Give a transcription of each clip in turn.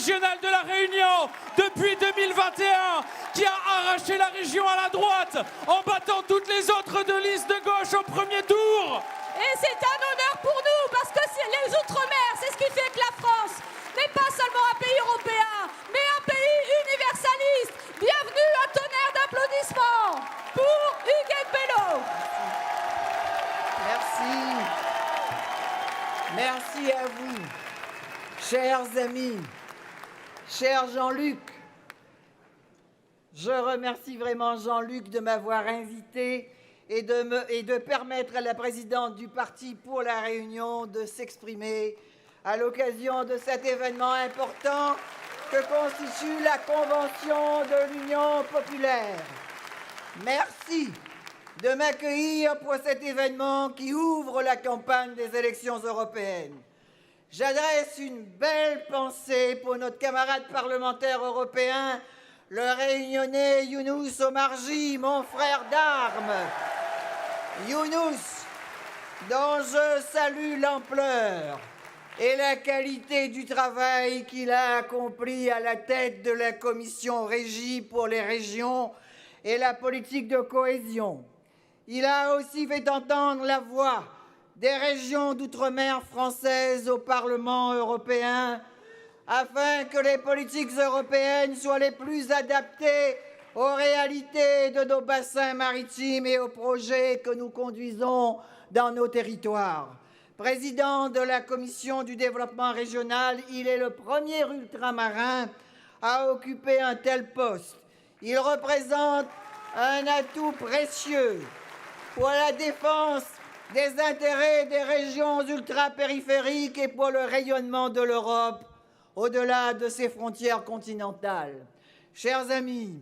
régional de la Réunion depuis 2021, qui a arraché la région à la droite en battant toutes les autres de liste de gauche au premier tour. Et c'est un honneur pour nous, parce que les Outre-mer, c'est ce qui fait que la France n'est pas seulement un pays européen, mais un pays universaliste. Bienvenue, un tonnerre d'applaudissements pour Huguette Bello. Merci. Merci à vous, chers amis, cher Jean-Luc. Je remercie vraiment Jean-Luc de m'avoir invité et de permettre à la présidente du Parti pour la Réunion de s'exprimer à l'occasion de cet événement important que constitue la Convention de l'Union populaire. Merci de m'accueillir pour cet événement qui ouvre la campagne des élections européennes. J'adresse une belle pensée pour notre camarade parlementaire européen, le Réunionnais Younous Omarjee, mon frère d'armes. Younous, dont je salue l'ampleur et la qualité du travail qu'il a accompli à la tête de la commission Régie pour les régions et la politique de cohésion. Il a aussi fait entendre la voix des régions d'outre-mer françaises au Parlement européen afin que les politiques européennes soient les plus adaptées aux réalités de nos bassins maritimes et aux projets que nous conduisons dans nos territoires. Président de la Commission du développement régional, il est le premier ultramarin à occuper un tel poste. Il représente un atout précieux pour la défense des intérêts des régions ultrapériphériques et pour le rayonnement de l'Europe au-delà de ses frontières continentales. Chers amis,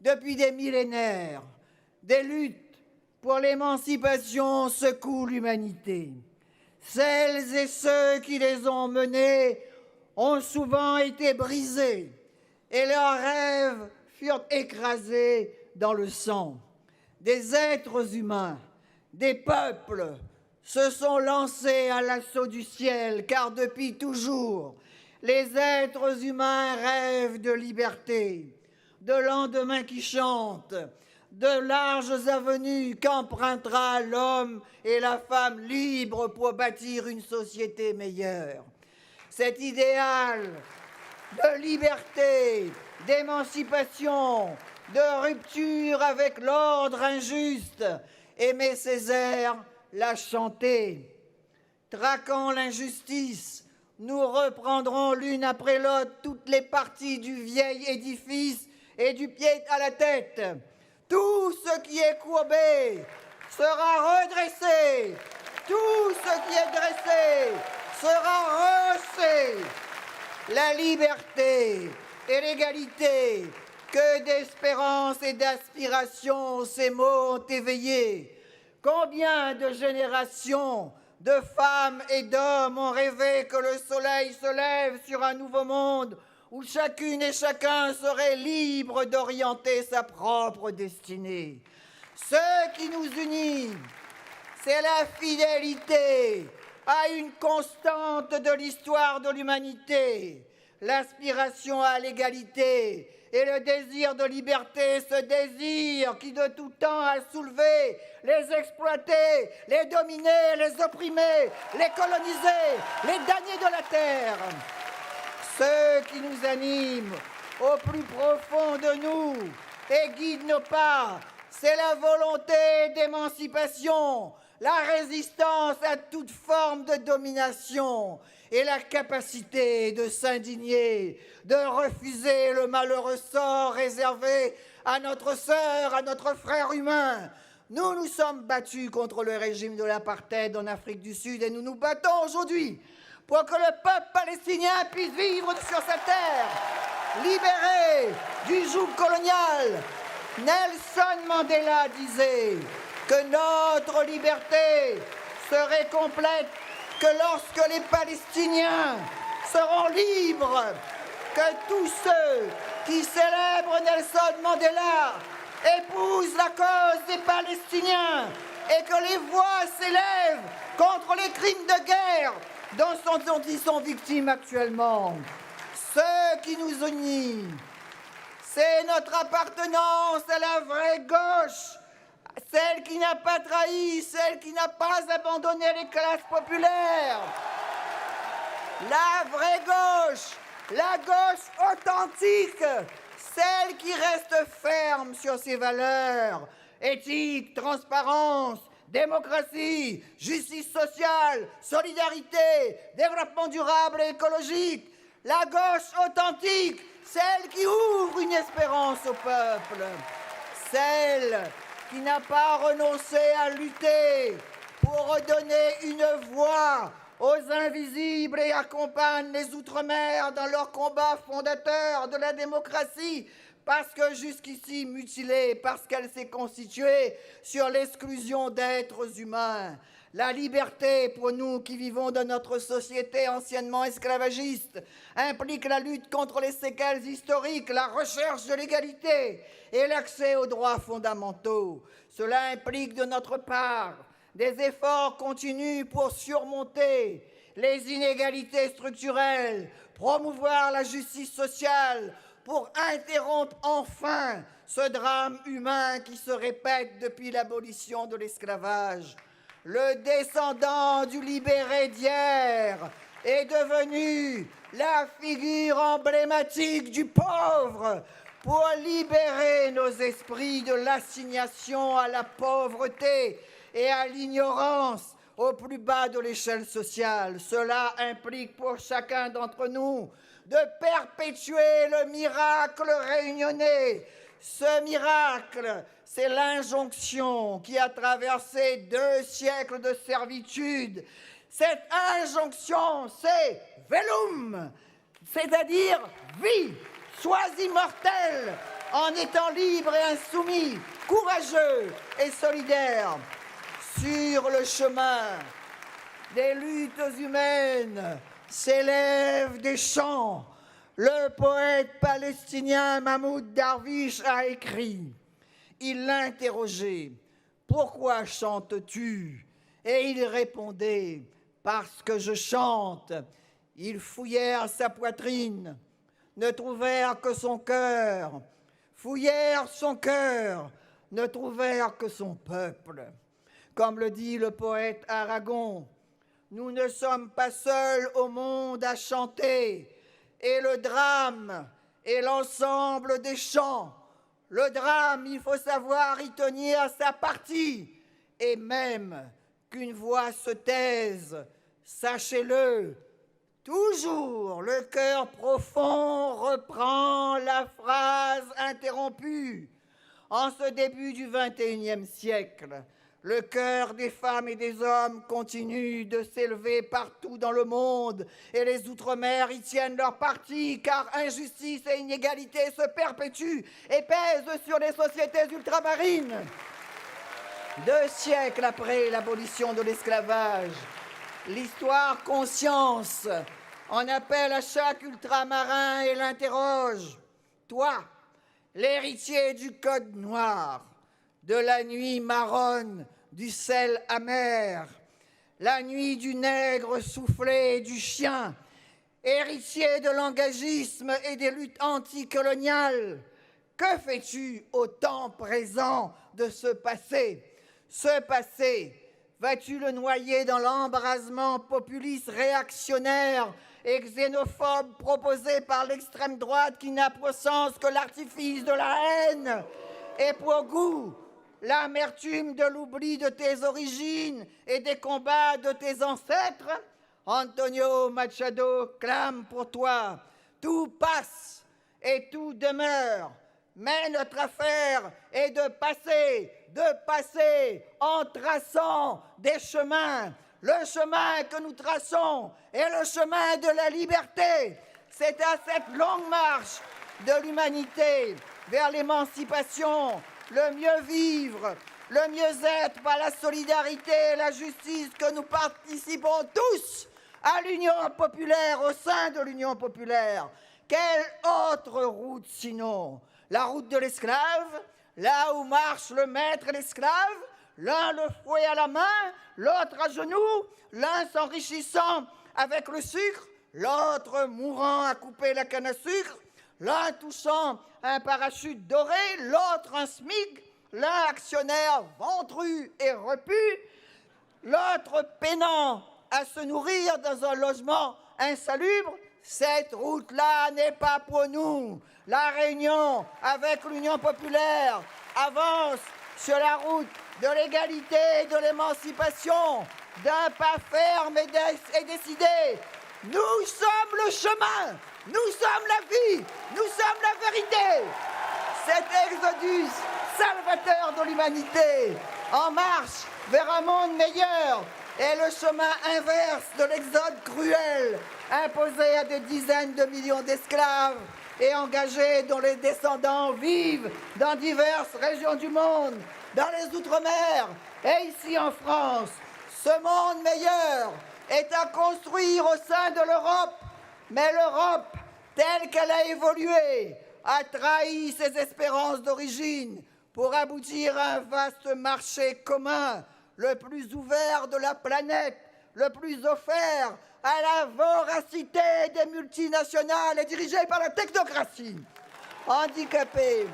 depuis des millénaires, des luttes pour l'émancipation secouent l'humanité. Celles et ceux qui les ont menées ont souvent été brisés et leurs rêves furent écrasés dans le sang. Des êtres humains, des peuples se sont lancés à l'assaut du ciel, car depuis toujours, les êtres humains rêvent de liberté, de lendemains qui chantent, de larges avenues qu'empruntera l'homme et la femme libres pour bâtir une société meilleure. Cet idéal de liberté, d'émancipation, de rupture avec l'ordre injuste, Aimé Césaire l'a chanté. Traquant l'injustice, nous reprendrons l'une après l'autre toutes les parties du vieil édifice et du pied à la tête. Tout ce qui est courbé sera redressé. Tout ce qui est dressé sera rehaussé. La liberté et l'égalité, que d'espérance et d'aspiration ces mots ont éveillé. Combien de générations de femmes et d'hommes ont rêvé que le soleil se lève sur un nouveau monde où chacune et chacun serait libre d'orienter sa propre destinée. Ce qui nous unit, c'est la fidélité à une constante de l'histoire de l'humanité, l'aspiration à l'égalité et le désir de liberté, ce désir qui de tout temps a soulevé les exploités, les dominés, les opprimés, les colonisés, les damnés de la terre. Ce qui nous anime au plus profond de nous et guide nos pas, c'est la volonté d'émancipation, la résistance à toute forme de domination et la capacité de s'indigner, de refuser le malheureux sort réservé à notre sœur, à notre frère humain. Nous nous sommes battus contre le régime de l'apartheid en Afrique du Sud et nous nous battons aujourd'hui pour que le peuple palestinien puisse vivre sur sa terre, libéré du joug colonial. Nelson Mandela disait que notre liberté serait complète que lorsque les Palestiniens seront libres, que tous ceux qui célèbrent Nelson Mandela épousent la cause des Palestiniens et que les voix s'élèvent contre les crimes de guerre dont ils sont victimes actuellement. Ceux qui nous unit. C'est notre appartenance à la vraie gauche, celle qui n'a pas trahi, celle qui n'a pas abandonné les classes populaires. La vraie gauche, la gauche authentique, celle qui reste ferme sur ses valeurs, éthique, transparence, démocratie, justice sociale, solidarité, développement durable et écologique. La gauche authentique, celle qui ouvre une espérance au peuple, celle qui n'a pas renoncé à lutter pour redonner une voix aux invisibles et accompagne les Outre-mer dans leur combat fondateur de la démocratie, parce que jusqu'ici mutilée, parce qu'elle s'est constituée sur l'exclusion d'êtres humains. La liberté, pour nous qui vivons dans notre société anciennement esclavagiste, implique la lutte contre les séquelles historiques, la recherche de l'égalité et l'accès aux droits fondamentaux. Cela implique de notre part des efforts continus pour surmonter les inégalités structurelles, promouvoir la justice sociale, pour interrompre enfin ce drame humain qui se répète depuis l'abolition de l'esclavage. Le descendant du libéré d'hier est devenu la figure emblématique du pauvre pour libérer nos esprits de l'assignation à la pauvreté et à l'ignorance au plus bas de l'échelle sociale. Cela implique pour chacun d'entre nous de perpétuer le miracle réunionnais. Ce miracle, c'est l'injonction qui a traversé 2 siècles de servitude. Cette injonction, c'est velum, c'est-à-dire vie. Sois immortel en étant libre et insoumis, courageux et solidaire. Sur le chemin des luttes humaines s'élèvent des chants. Le poète palestinien Mahmoud Darwish a écrit. Il l'interrogeait. Pourquoi chantes-tu? Et il répondait. Parce que je chante. Ils fouillèrent sa poitrine, ne trouvèrent que son cœur. Fouillèrent son cœur, ne trouvèrent que son peuple. Comme le dit le poète Aragon, nous ne sommes pas seuls au monde à chanter. Et le drame est l'ensemble des chants. Le drame, il faut savoir y tenir sa partie. Et même qu'une voix se taise, sachez-le, toujours le cœur profond reprend la phrase interrompue. En ce début du XXIe siècle, le cœur des femmes et des hommes continue de s'élever partout dans le monde et les Outre-mer y tiennent leur parti car injustice et inégalité se perpétuent et pèsent sur les sociétés ultramarines. 2 siècles après l'abolition de l'esclavage, l'histoire conscience en appelle à chaque ultramarin et l'interroge. Toi, l'héritier du code noir, de la nuit marronne, du sel amer, la nuit du nègre soufflé et du chien, héritier de l'engagisme et des luttes anticoloniales, que fais-tu au temps présent de ce passé? Ce passé, vas-tu le noyer dans l'embrasement populiste réactionnaire et xénophobe proposé par l'extrême droite qui n'a pour sens que l'artifice de la haine et pour goût l'amertume de l'oubli de tes origines et des combats de tes ancêtres? Antonio Machado clame pour toi. Tout passe et tout demeure. Mais notre affaire est de passer en traçant des chemins. Le chemin que nous traçons est le chemin de la liberté. C'est à cette longue marche de l'humanité vers l'émancipation, le mieux vivre, le mieux-être par la solidarité et la justice que nous participons tous à l'Union populaire, au sein de l'Union populaire. Quelle autre route sinon? La route de l'esclave, là où marche le maître et l'esclave, l'un le fouet à la main, l'autre à genoux, l'un s'enrichissant avec le sucre, l'autre mourant à couper la canne à sucre, l'un touchant un parachute doré, l'autre un SMIC, l'un actionnaire ventru et repu, l'autre peinant à se nourrir dans un logement insalubre. Cette route-là n'est pas pour nous. La Réunion, avec l'Union populaire, avance sur la route de l'égalité et de l'émancipation, d'un pas ferme et décidé. Nous sommes le chemin, nous sommes la vie, nous sommes la vérité. Cet exodus salvateur de l'humanité, en marche vers un monde meilleur, est le chemin inverse de l'exode cruel imposé à des dizaines de millions d'esclaves et engagés dont les descendants vivent dans diverses régions du monde, dans les Outre-mer et ici en France. Ce monde meilleur est à construire au sein de l'Europe, mais l'Europe, telle qu'elle a évolué, a trahi ses espérances d'origine pour aboutir à un vaste marché commun, le plus ouvert de la planète, le plus offert à la voracité des multinationales et dirigé par la technocratie. Handicapés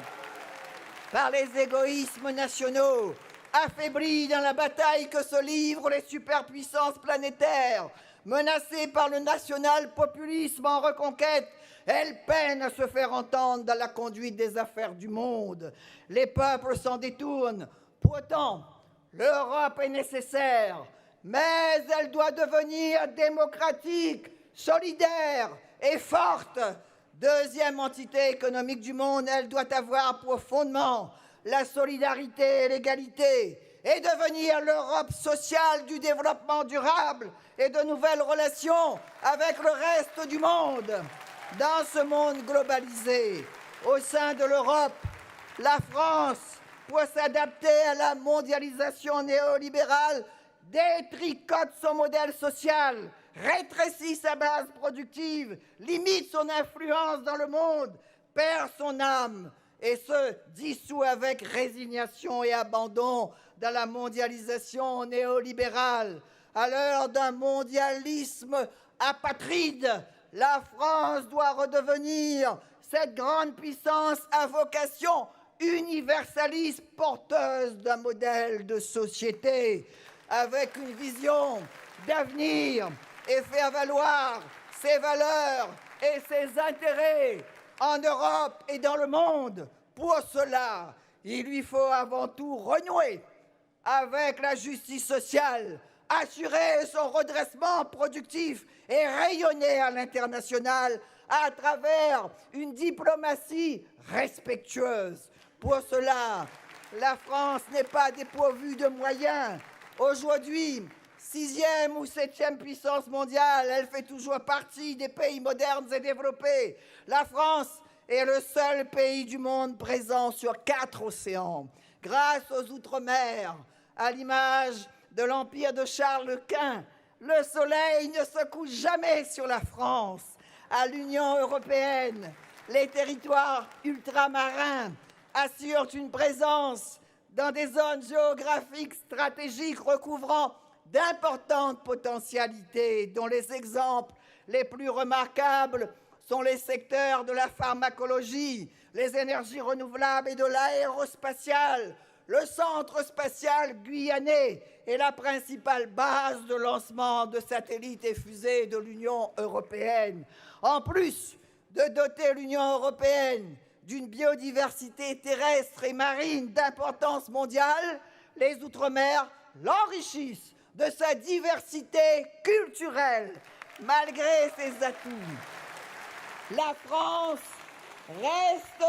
par les égoïsmes nationaux, affaiblis dans la bataille que se livrent les superpuissances planétaires, menacées par le national-populisme en reconquête, elles peinent à se faire entendre dans la conduite des affaires du monde. Les peuples s'en détournent. Pourtant, l'Europe est nécessaire, mais elle doit devenir démocratique, solidaire et forte. Deuxième entité économique du monde, elle doit avoir pour fondement la solidarité et l'égalité et devenir l'Europe sociale du développement durable et de nouvelles relations avec le reste du monde. Dans ce monde globalisé, au sein de l'Europe, la France, pour s'adapter à la mondialisation néolibérale, détricote son modèle social, rétrécit sa base productive, limite son influence dans le monde, perd son âme et se dissout avec résignation et abandon dans la mondialisation néolibérale. À l'heure d'un mondialisme apatride, la France doit redevenir cette grande puissance à vocation universaliste, porteuse d'un modèle de société, avec une vision d'avenir et faire valoir ses valeurs et ses intérêts en Europe et dans le monde. Pour cela, il lui faut avant tout renouer avec la justice sociale, assurer son redressement productif et rayonner à l'international à travers une diplomatie respectueuse. Pour cela, la France n'est pas dépourvue de moyens. Aujourd'hui, 6e ou 7e puissance mondiale, elle fait toujours partie des pays modernes et développés. La France est le seul pays du monde présent sur 4 océans. Grâce aux Outre-mer, à l'image de l'empire de Charles Quint, le soleil ne se couche jamais sur la France. À l'Union européenne, les territoires ultramarins assurent une présence dans des zones géographiques stratégiques recouvrant d'importantes potentialités, dont les exemples les plus remarquables sont les secteurs de la pharmacologie, les énergies renouvelables et de l'aérospatiale. Le centre spatial guyanais est la principale base de lancement de satellites et fusées de l'Union européenne. En plus de doter l'Union européenne d'une biodiversité terrestre et marine d'importance mondiale, les Outre-mer l'enrichissent de sa diversité culturelle. Malgré ses atouts, la France reste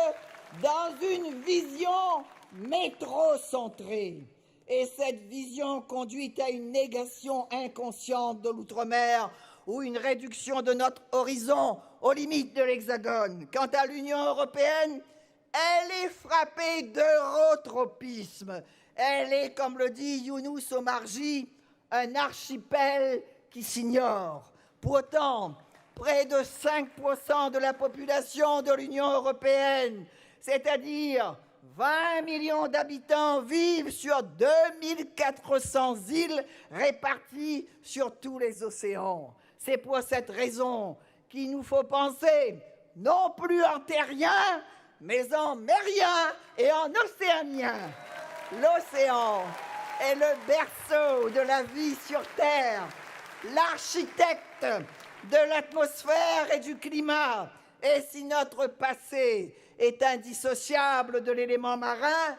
dans une vision métrocentrée. Et cette vision conduit à une négation inconsciente de l'outre-mer ou une réduction de notre horizon aux limites de l'Hexagone. Quant à l'Union européenne, elle est frappée d'eurotropisme. Elle est, comme le dit Younous Omarjee, un archipel qui s'ignore. Pourtant, près de 5% de la population de l'Union européenne, c'est-à-dire 20 millions d'habitants, vivent sur 2400 îles réparties sur tous les océans. C'est pour cette raison qu'il nous faut penser non plus en terrien, mais en mérien et en océanien. L'océan est le berceau de la vie sur Terre, l'architecte de l'atmosphère et du climat. Et si notre passé est indissociable de l'élément marin,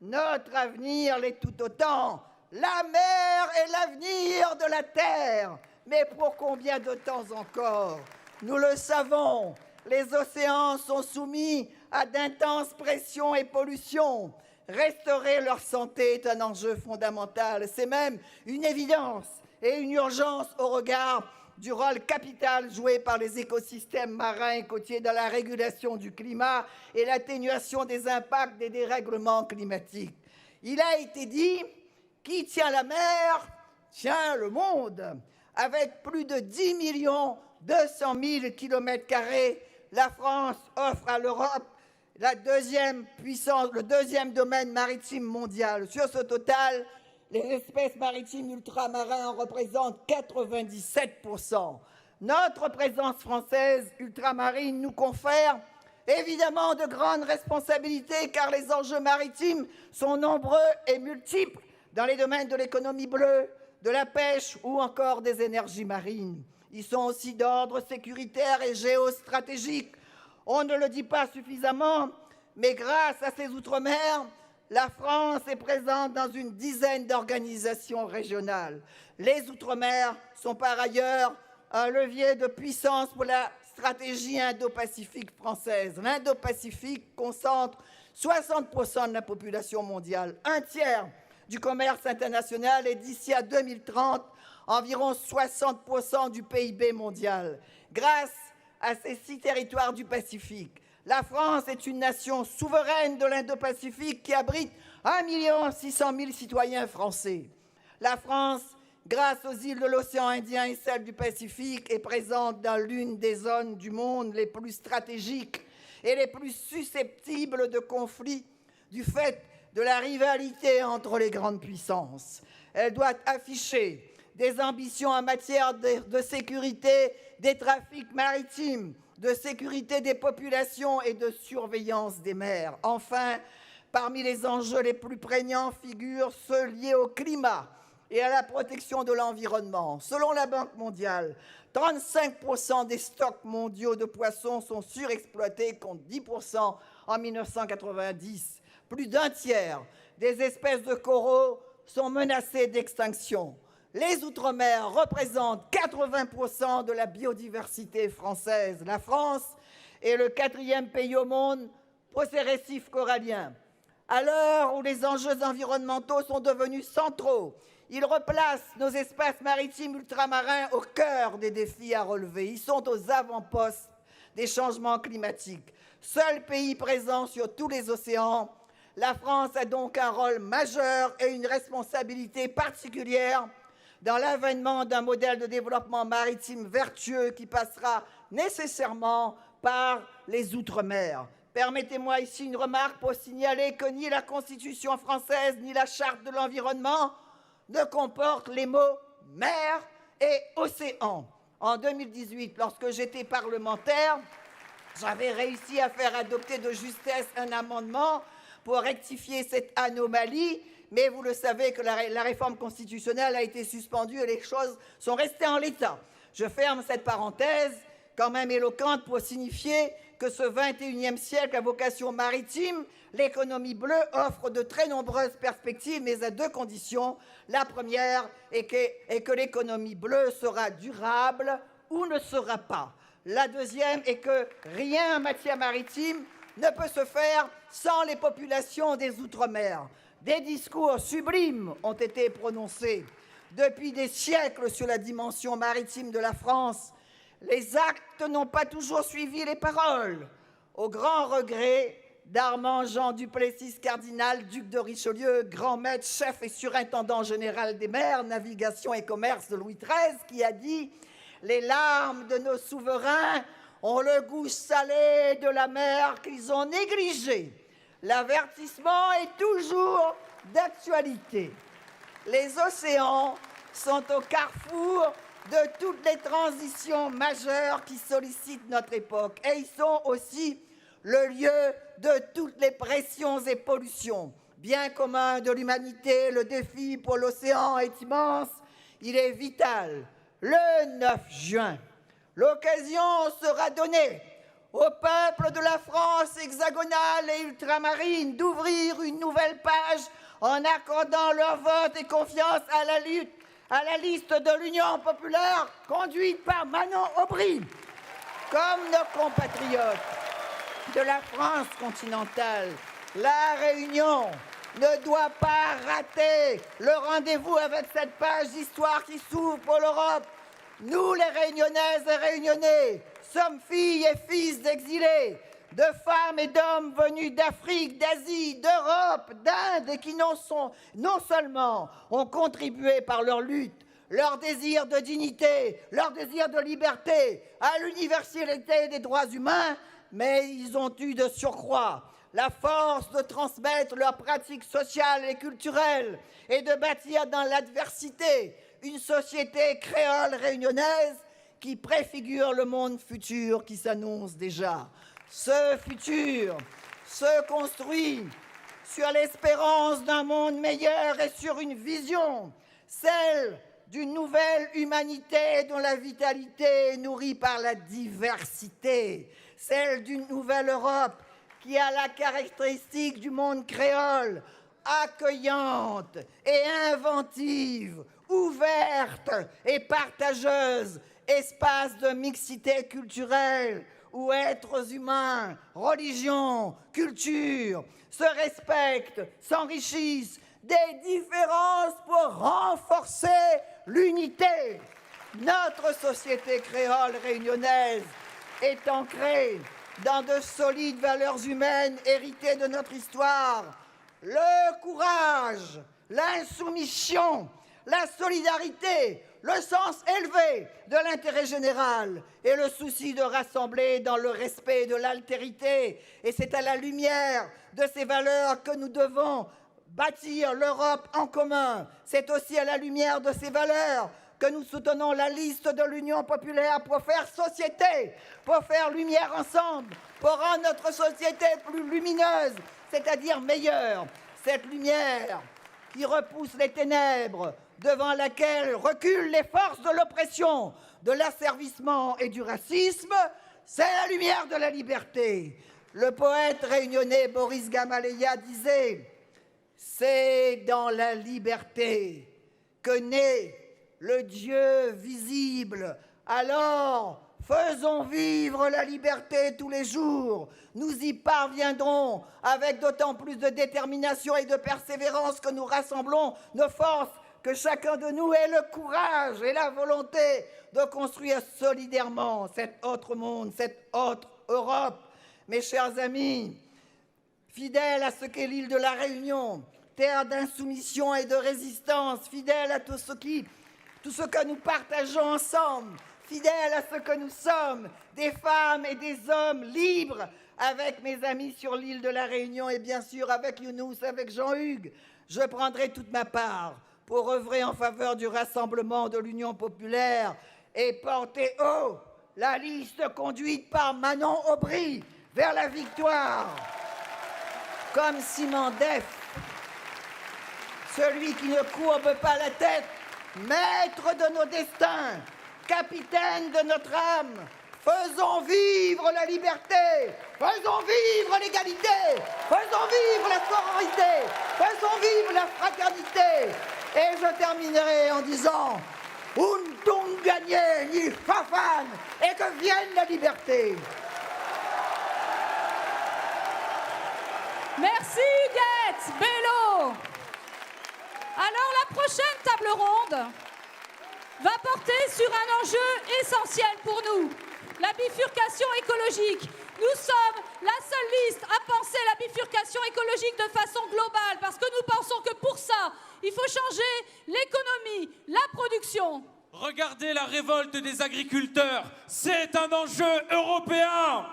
notre avenir l'est tout autant. La mer est l'avenir de la Terre. Mais pour combien de temps encore? Nous le savons, les océans sont soumis à d'intenses pressions et pollutions. Restaurer leur santé est un enjeu fondamental. C'est même une évidence et une urgence au regard du rôle capital joué par les écosystèmes marins et côtiers dans la régulation du climat et l'atténuation des impacts des dérèglements climatiques. Il a été dit, qui tient la mer, tient le monde. Avec plus de 10 200 000 km², la France offre à l'Europe la deuxième puissance, le deuxième domaine maritime mondial. Sur ce total, les espèces maritimes ultramarines en représentent 97%. Notre présence française ultramarine nous confère évidemment de grandes responsabilités car les enjeux maritimes sont nombreux et multiples dans les domaines de l'économie bleue, de la pêche ou encore des énergies marines. Ils sont aussi d'ordre sécuritaire et géostratégique. On ne le dit pas suffisamment, mais grâce à ces outre-mer, la France est présente dans une dizaine d'organisations régionales. Les outre-mer sont par ailleurs un levier de puissance pour la stratégie Indo-Pacifique française. L'Indo-Pacifique concentre 60% de la population mondiale, un tiers du commerce international et d'ici à 2030, environ 60% du PIB mondial. Grâce à ces 6 territoires du Pacifique, la France est une nation souveraine de l'Indo-Pacifique qui abrite 1 600 000 citoyens français. La France, grâce aux îles de l'océan Indien et celles du Pacifique, est présente dans l'une des zones du monde les plus stratégiques et les plus susceptibles de conflits du fait de la rivalité entre les grandes puissances. Elle doit afficher des ambitions en matière de sécurité des trafics maritimes, de sécurité des populations et de surveillance des mers. Enfin, parmi les enjeux les plus prégnants figurent ceux liés au climat et à la protection de l'environnement. Selon la Banque mondiale, 35% des stocks mondiaux de poissons sont surexploités contre 10% en 1990. Plus d'un tiers des espèces de coraux sont menacées d'extinction. Les Outre-mer représentent 80% de la biodiversité française. La France est le 4e pays au monde pour ses récifs coralliens. À l'heure où les enjeux environnementaux sont devenus centraux, ils replacent nos espaces maritimes ultramarins au cœur des défis à relever. Ils sont aux avant-postes des changements climatiques. Seul pays présent sur tous les océans, la France a donc un rôle majeur et une responsabilité particulière dans l'avènement d'un modèle de développement maritime vertueux qui passera nécessairement par les Outre-mer. Permettez-moi ici une remarque pour signaler que ni la Constitution française ni la Charte de l'environnement ne comportent les mots « mer » et « océan ». En 2018, lorsque j'étais parlementaire, j'avais réussi à faire adopter de justesse un amendement pour rectifier cette anomalie, mais vous le savez que la réforme constitutionnelle a été suspendue et les choses sont restées en l'état. Je ferme cette parenthèse, quand même éloquente, pour signifier que ce 21e siècle à vocation maritime, l'économie bleue offre de très nombreuses perspectives, mais à 2 conditions. La première est que l'économie bleue sera durable ou ne sera pas. La deuxième est que rien en matière maritime ne peut se faire sans les populations des Outre-mer. Des discours sublimes ont été prononcés depuis des siècles sur la dimension maritime de la France. Les actes n'ont pas toujours suivi les paroles, au grand regret d'Armand Jean Duplessis Cardinal, duc de Richelieu, grand maître, chef et surintendant général des mers, navigation et commerce de Louis XIII, qui a dit « Les larmes de nos souverains ont le goût salé de la mer qu'ils ont négligé. L'avertissement est toujours d'actualité. Les océans sont au carrefour de toutes les transitions majeures qui sollicitent notre époque. Et ils sont aussi le lieu de toutes les pressions et pollutions. Bien commun de l'humanité, le défi pour l'océan est immense. Il est vital. Le 9 juin, l'occasion sera donnée au peuple de la France hexagonale et ultramarine d'ouvrir une nouvelle page en accordant leur vote et confiance à la liste de l'Union populaire conduite par Manon Aubry. Comme nos compatriotes de la France continentale, la Réunion ne doit pas rater le rendez-vous avec cette page d'histoire qui s'ouvre pour l'Europe. Nous, les Réunionnaises et Réunionnais, sommes filles et fils d'exilés, de femmes et d'hommes venus d'Afrique, d'Asie, d'Europe, d'Inde et qui non seulement ont contribué par leur lutte, leur désir de dignité, leur désir de liberté à l'universalité des droits humains, mais ils ont eu de surcroît la force de transmettre leurs pratiques sociales et culturelles et de bâtir dans l'adversité une société créole réunionnaise qui préfigure le monde futur qui s'annonce déjà. Ce futur se construit sur l'espérance d'un monde meilleur et sur une vision, celle d'une nouvelle humanité dont la vitalité est nourrie par la diversité, celle d'une nouvelle Europe qui a la caractéristique du monde créole, accueillante et inventive, ouverte et partageuse, espace de mixité culturelle où êtres humains, religions, cultures se respectent, s'enrichissent des différences pour renforcer l'unité. Notre société créole réunionnaise est ancrée dans de solides valeurs humaines héritées de notre histoire. Le courage, l'insoumission, la solidarité, le sens élevé de l'intérêt général et le souci de rassembler dans le respect de l'altérité. Et c'est à la lumière de ces valeurs que nous devons bâtir l'Europe en commun. C'est aussi à la lumière de ces valeurs que nous soutenons la liste de l'Union populaire pour faire société, pour faire lumière ensemble, pour rendre notre société plus lumineuse, c'est-à-dire meilleure. Cette lumière qui repousse les ténèbres, devant laquelle reculent les forces de l'oppression, de l'asservissement et du racisme, c'est la lumière de la liberté. Le poète réunionnais Boris Gamaleya disait « C'est dans la liberté que naît le Dieu visible. Alors, faisons vivre la liberté tous les jours. Nous y parviendrons avec d'autant plus de détermination et de persévérance que nous rassemblons nos forces, que chacun de nous ait le courage et la volonté de construire solidairement cet autre monde, cette autre Europe. Mes chers amis, fidèles à ce qu'est l'île de la Réunion, terre d'insoumission et de résistance, fidèles à tout ce que nous partageons ensemble, fidèles à ce que nous sommes, des femmes et des hommes libres, avec mes amis sur l'île de la Réunion et bien sûr avec Younous, avec Jean-Hugues, je prendrai toute ma part pour œuvrer en faveur du rassemblement de l'Union populaire et porter haut la liste conduite par Manon Aubry vers la victoire. Comme Simon Def, celui qui ne courbe pas la tête, maître de nos destins, capitaine de notre âme, faisons vivre la liberté, faisons vivre l'égalité, faisons vivre la sororité, faisons vivre la fraternité. Et je terminerai en disant « Untung gagné ni fafan » et que vienne la liberté. Merci Huguette Bello. Alors la prochaine table ronde va porter sur un enjeu essentiel pour nous, la bifurcation écologique. Nous sommes la seule liste à penser la bifurcation écologique de façon globale parce que nous pensons que pour ça, il faut changer l'économie, la production. Regardez la révolte des agriculteurs, c'est un enjeu européen.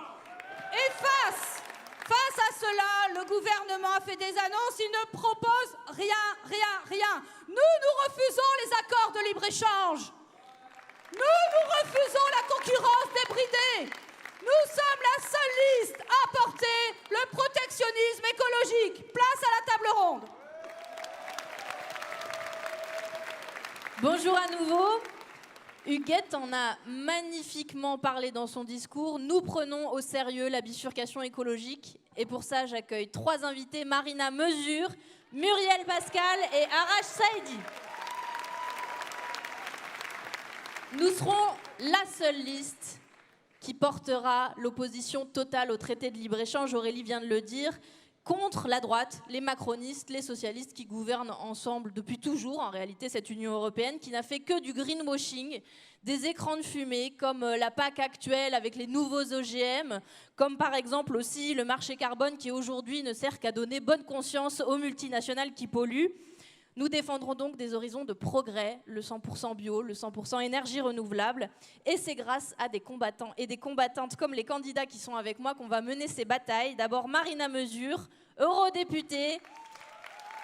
Et face à cela, le gouvernement a fait des annonces, il ne propose rien. Nous refusons les accords de libre-échange. Nous refusons la concurrence débridée. Nous sommes la seule liste à porter le protectionnisme écologique. Place à la table ronde. Bonjour à nouveau. Huguette en a magnifiquement parlé dans son discours. Nous prenons au sérieux la bifurcation écologique. Et pour ça, j'accueille 3 invités, Marina Mesure, Muriel Pascal et Arash Saïdi. Nous serons la seule liste qui portera l'opposition totale au traité de libre-échange, Aurélie vient de le dire, contre la droite, les macronistes, les socialistes qui gouvernent ensemble depuis toujours, en réalité, cette Union européenne, qui n'a fait que du greenwashing, des écrans de fumée, comme la PAC actuelle avec les nouveaux OGM, comme par exemple aussi le marché carbone qui aujourd'hui ne sert qu'à donner bonne conscience aux multinationales qui polluent. Nous défendrons donc des horizons de progrès, le 100% bio, le 100% énergie renouvelable. Et c'est grâce à des combattants et des combattantes comme les candidats qui sont avec moi qu'on va mener ces batailles. D'abord Marina Mesure, eurodéputée,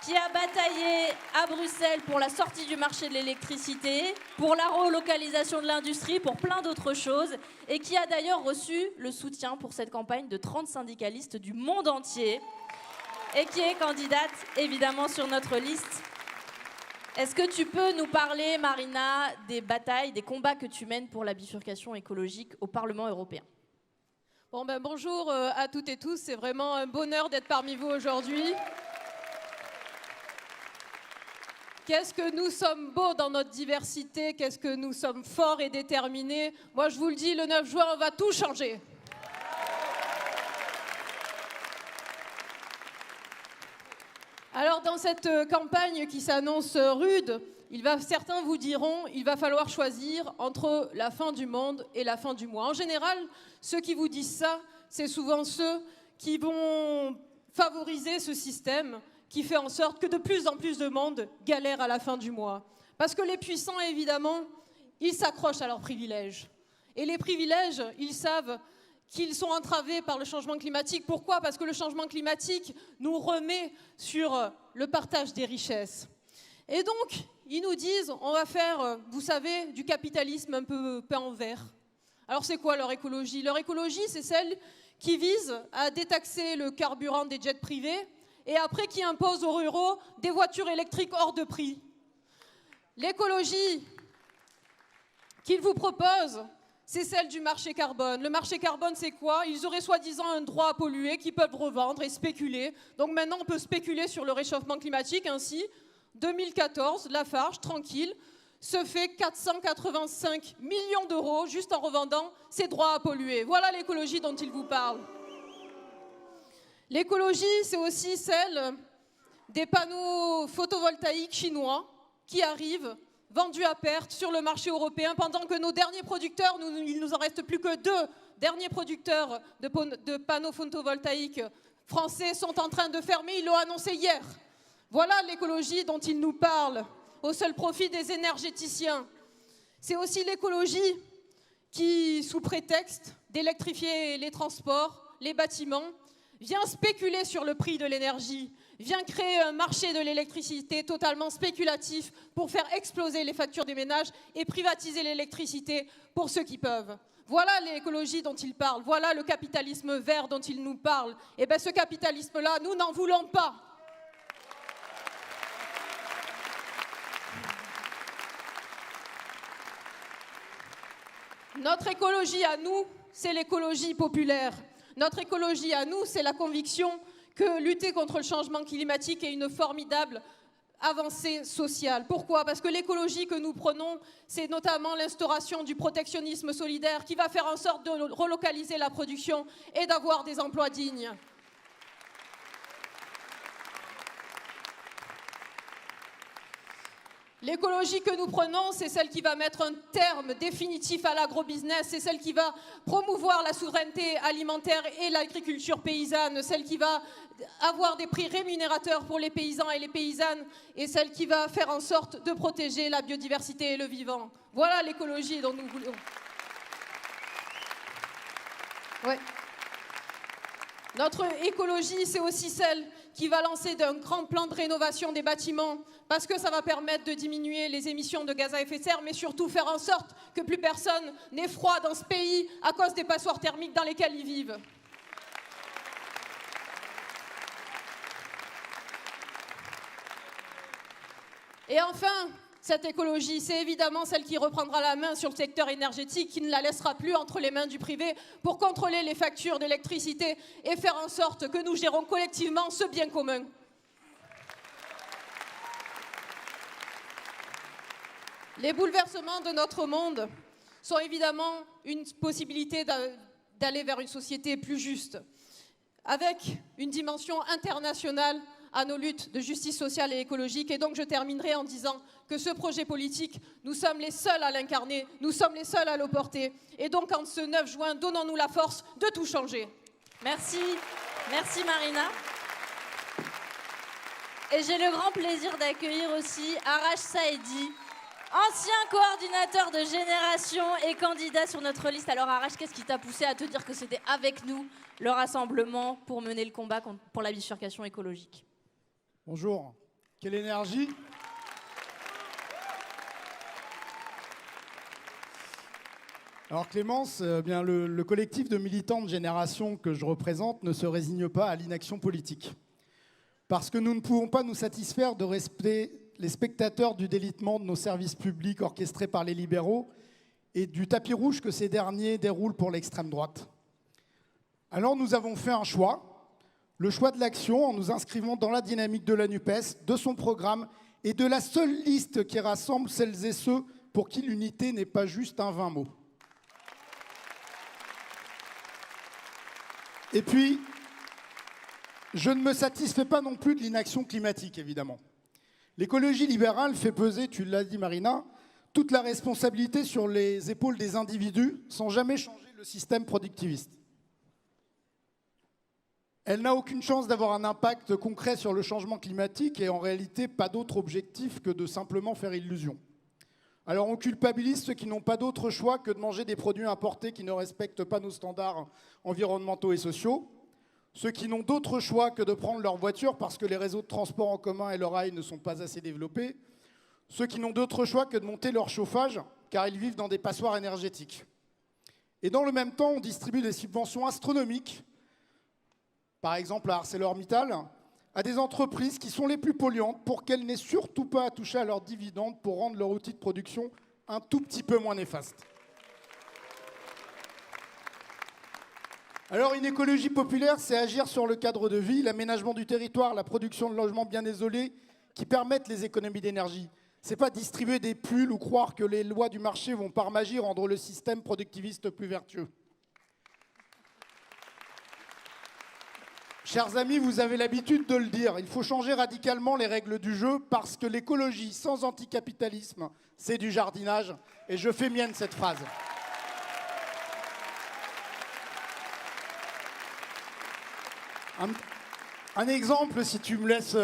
qui a bataillé à Bruxelles pour la sortie du marché de l'électricité, pour la relocalisation de l'industrie, pour plein d'autres choses, et qui a d'ailleurs reçu le soutien pour cette campagne de 30 syndicalistes du monde entier, et qui est candidate évidemment sur notre liste. Est-ce que tu peux nous parler, Marina, des batailles, des combats que tu mènes pour la bifurcation écologique au Parlement européen? Bonjour à toutes et tous, c'est vraiment un bonheur d'être parmi vous aujourd'hui. Qu'est-ce que nous sommes beaux dans notre diversité, qu'est-ce que nous sommes forts et déterminés. Moi, je vous le dis, le 9 juin, on va tout changer. Alors, dans cette campagne qui s'annonce rude, certains vous diront il va falloir choisir entre la fin du monde et la fin du mois. En général, ceux qui vous disent ça, c'est souvent ceux qui vont favoriser ce système qui fait en sorte que de plus en plus de monde galère à la fin du mois. Parce que les puissants, évidemment, ils s'accrochent à leurs privilèges. Et les privilèges, ils savent qu'ils sont entravés par le changement climatique. Pourquoi? Parce que le changement climatique nous remet sur le partage des richesses. Et donc, ils nous disent, on va faire, vous savez, du capitalisme un peu peint en vert. Alors c'est quoi leur écologie? Leur écologie, c'est celle qui vise à détaxer le carburant des jets privés et après qui impose aux ruraux des voitures électriques hors de prix. L'écologie qu'ils vous proposent, c'est celle du marché carbone. Le marché carbone, c'est quoi? Ils auraient soi-disant un droit à polluer qu'ils peuvent revendre et spéculer. Donc maintenant, on peut spéculer sur le réchauffement climatique. Ainsi, 2014, Lafarge, tranquille, se fait 485 millions d'euros juste en revendant ses droits à polluer. Voilà l'écologie dont ils vous parlent. L'écologie, c'est aussi celle des panneaux photovoltaïques chinois qui arrivent vendus à perte sur le marché européen pendant que nos derniers producteurs, il nous en reste plus que 2 derniers producteurs de panneaux photovoltaïques français sont en train de fermer, ils l'ont annoncé hier. Voilà l'écologie dont ils nous parlent, au seul profit des énergéticiens. C'est aussi l'écologie qui, sous prétexte d'électrifier les transports, les bâtiments, vient spéculer sur le prix de l'énergie, vient créer un marché de l'électricité totalement spéculatif pour faire exploser les factures des ménages et privatiser l'électricité pour ceux qui peuvent. Voilà l'écologie dont ils parlent, voilà le capitalisme vert dont ils nous parlent. Et bien ce capitalisme-là, nous n'en voulons pas. Notre écologie à nous, c'est l'écologie populaire. Notre écologie à nous, c'est la conviction que lutter contre le changement climatique est une formidable avancée sociale. Pourquoi? Parce que l'écologie que nous prenons, c'est notamment l'instauration du protectionnisme solidaire qui va faire en sorte de relocaliser la production et d'avoir des emplois dignes. L'écologie que nous prenons, c'est celle qui va mettre un terme définitif à l'agrobusiness, c'est celle qui va promouvoir la souveraineté alimentaire et l'agriculture paysanne, celle qui va avoir des prix rémunérateurs pour les paysans et les paysannes, et celle qui va faire en sorte de protéger la biodiversité et le vivant. Voilà l'écologie dont nous voulons. Ouais. Notre écologie, c'est aussi celle qui va lancer d'un grand plan de rénovation des bâtiments, parce que ça va permettre de diminuer les émissions de gaz à effet de serre, mais surtout faire en sorte que plus personne n'ait froid dans ce pays à cause des passoires thermiques dans lesquelles ils vivent. Et enfin, cette écologie, c'est évidemment celle qui reprendra la main sur le secteur énergétique, qui ne la laissera plus entre les mains du privé pour contrôler les factures d'électricité et faire en sorte que nous gérons collectivement ce bien commun. Les bouleversements de notre monde sont évidemment une possibilité d'aller vers une société plus juste, avec une dimension internationale à nos luttes de justice sociale et écologique. Et donc je terminerai en disant que ce projet politique, nous sommes les seuls à l'incarner, nous sommes les seuls à le porter. Et donc en ce 9 juin, donnons-nous la force de tout changer. Merci, merci Marina. Et j'ai le grand plaisir d'accueillir aussi Arash Saedi, ancien coordinateur de Génération et candidat sur notre liste. Alors Arash, qu'est-ce qui t'a poussé à te dire que c'était avec nous le rassemblement pour mener le combat pour la bifurcation écologique? Bonjour, quelle énergie! Alors Clémence, bien le collectif de militants de Génération que je représente ne se résigne pas à l'inaction politique. Parce que nous ne pouvons pas nous satisfaire de rester les spectateurs du délitement de nos services publics orchestrés par les libéraux et du tapis rouge que ces derniers déroulent pour l'extrême droite. Alors nous avons fait un choix. Le choix de l'action en nous inscrivant dans la dynamique de la NUPES, de son programme et de la seule liste qui rassemble celles et ceux pour qui l'unité n'est pas juste un vain mot. Et puis, je ne me satisfais pas non plus de l'inaction climatique, évidemment. L'écologie libérale fait peser, tu l'as dit Marina, toute la responsabilité sur les épaules des individus sans jamais changer le système productiviste. Elle n'a aucune chance d'avoir un impact concret sur le changement climatique et en réalité pas d'autre objectif que de simplement faire illusion. Alors on culpabilise ceux qui n'ont pas d'autre choix que de manger des produits importés qui ne respectent pas nos standards environnementaux et sociaux, ceux qui n'ont d'autre choix que de prendre leur voiture parce que les réseaux de transport en commun et le rail ne sont pas assez développés, ceux qui n'ont d'autre choix que de monter leur chauffage car ils vivent dans des passoires énergétiques. Et dans le même temps, on distribue des subventions astronomiques, par exemple à ArcelorMittal, à des entreprises qui sont les plus polluantes pour qu'elles n'aient surtout pas à toucher à leurs dividendes pour rendre leur outil de production un tout petit peu moins néfaste. Alors une écologie populaire, c'est agir sur le cadre de vie, l'aménagement du territoire, la production de logements bien isolés qui permettent les économies d'énergie. C'est pas distribuer des pulls ou croire que les lois du marché vont par magie rendre le système productiviste plus vertueux. Chers amis, vous avez l'habitude de le dire, il faut changer radicalement les règles du jeu parce que l'écologie sans anticapitalisme, c'est du jardinage. Et je fais mienne cette phrase. Un exemple, si tu me laisses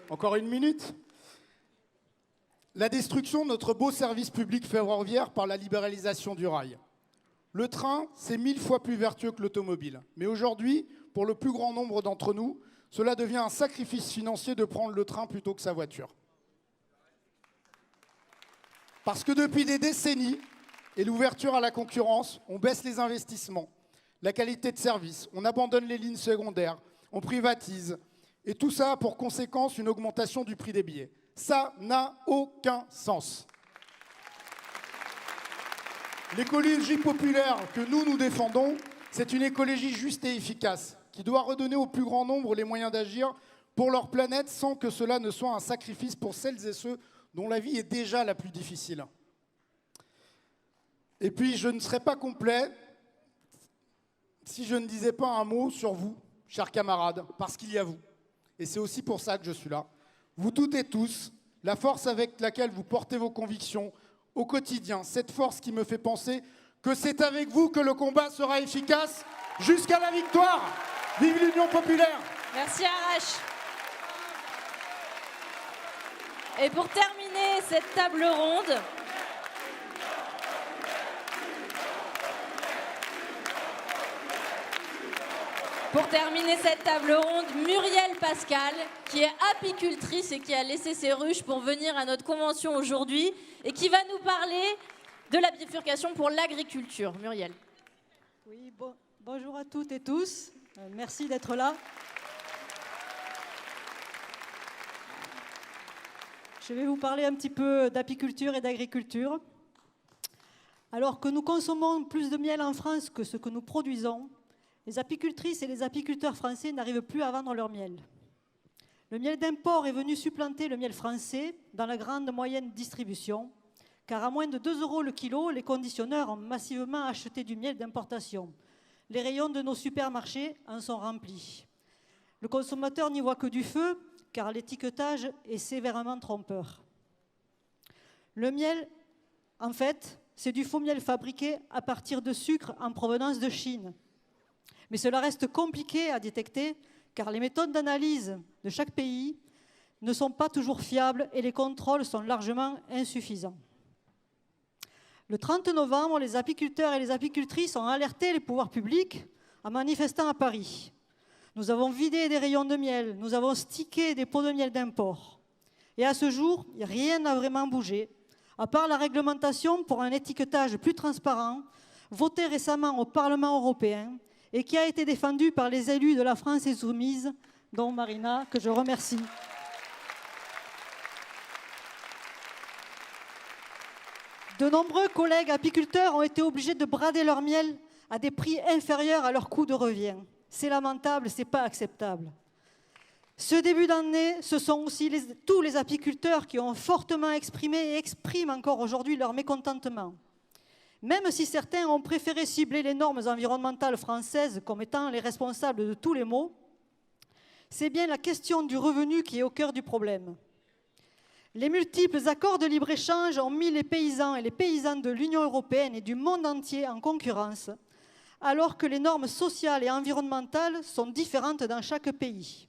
encore une minute. La destruction de notre beau service public ferroviaire par la libéralisation du rail. Le train, c'est 1000 fois plus vertueux que l'automobile. Mais aujourd'hui, pour le plus grand nombre d'entre nous, cela devient un sacrifice financier de prendre le train plutôt que sa voiture. Parce que depuis des décennies, et l'ouverture à la concurrence, on baisse les investissements, la qualité de service, on abandonne les lignes secondaires, on privatise. Et tout ça a pour conséquence une augmentation du prix des billets. Ça n'a aucun sens. L'écologie populaire que nous défendons, c'est une écologie juste et efficace, qui doit redonner au plus grand nombre les moyens d'agir pour leur planète sans que cela ne soit un sacrifice pour celles et ceux dont la vie est déjà la plus difficile. Et puis, je ne serais pas complet si je ne disais pas un mot sur vous, chers camarades, parce qu'il y a vous. Et c'est aussi pour ça que je suis là. Vous toutes et tous, la force avec laquelle vous portez vos convictions au quotidien, cette force qui me fait penser que c'est avec vous que le combat sera efficace jusqu'à la victoire. Vive l'Union populaire! Merci Arash. Et pour terminer cette table ronde, Pour terminer cette table ronde, Muriel Pascal, qui est apicultrice et qui a laissé ses ruches pour venir à notre convention aujourd'hui et qui va nous parler de la bifurcation pour l'agriculture. Muriel. Oui, bonjour à toutes et tous. Merci d'être là. Je vais vous parler un petit peu d'apiculture et d'agriculture. Alors que nous consommons plus de miel en France que ce que nous produisons, les apicultrices et les apiculteurs français n'arrivent plus à vendre leur miel. Le miel d'import est venu supplanter le miel français dans la grande moyenne distribution, car à moins de 2 € le kilo, les conditionneurs ont massivement acheté du miel d'importation. Les rayons de nos supermarchés en sont remplis. Le consommateur n'y voit que du feu, car l'étiquetage est sévèrement trompeur. Le miel, en fait, c'est du faux miel fabriqué à partir de sucre en provenance de Chine. Mais cela reste compliqué à détecter, car les méthodes d'analyse de chaque pays ne sont pas toujours fiables et les contrôles sont largement insuffisants. Le 30 novembre, les apiculteurs et les apicultrices ont alerté les pouvoirs publics en manifestant à Paris. Nous avons vidé des rayons de miel, nous avons stické des pots de miel d'import. Et à ce jour, rien n'a vraiment bougé, à part la réglementation pour un étiquetage plus transparent, votée récemment au Parlement européen et qui a été défendue par les élus de la France insoumise, dont Marina, que je remercie. De nombreux collègues apiculteurs ont été obligés de brader leur miel à des prix inférieurs à leur coût de revient. C'est lamentable, ce n'est pas acceptable. Ce début d'année, ce sont aussi tous les apiculteurs qui ont fortement exprimé et expriment encore aujourd'hui leur mécontentement. Même si certains ont préféré cibler les normes environnementales françaises comme étant les responsables de tous les maux, c'est bien la question du revenu qui est au cœur du problème. Les multiples accords de libre-échange ont mis les paysans et les paysannes de l'Union européenne et du monde entier en concurrence, alors que les normes sociales et environnementales sont différentes dans chaque pays.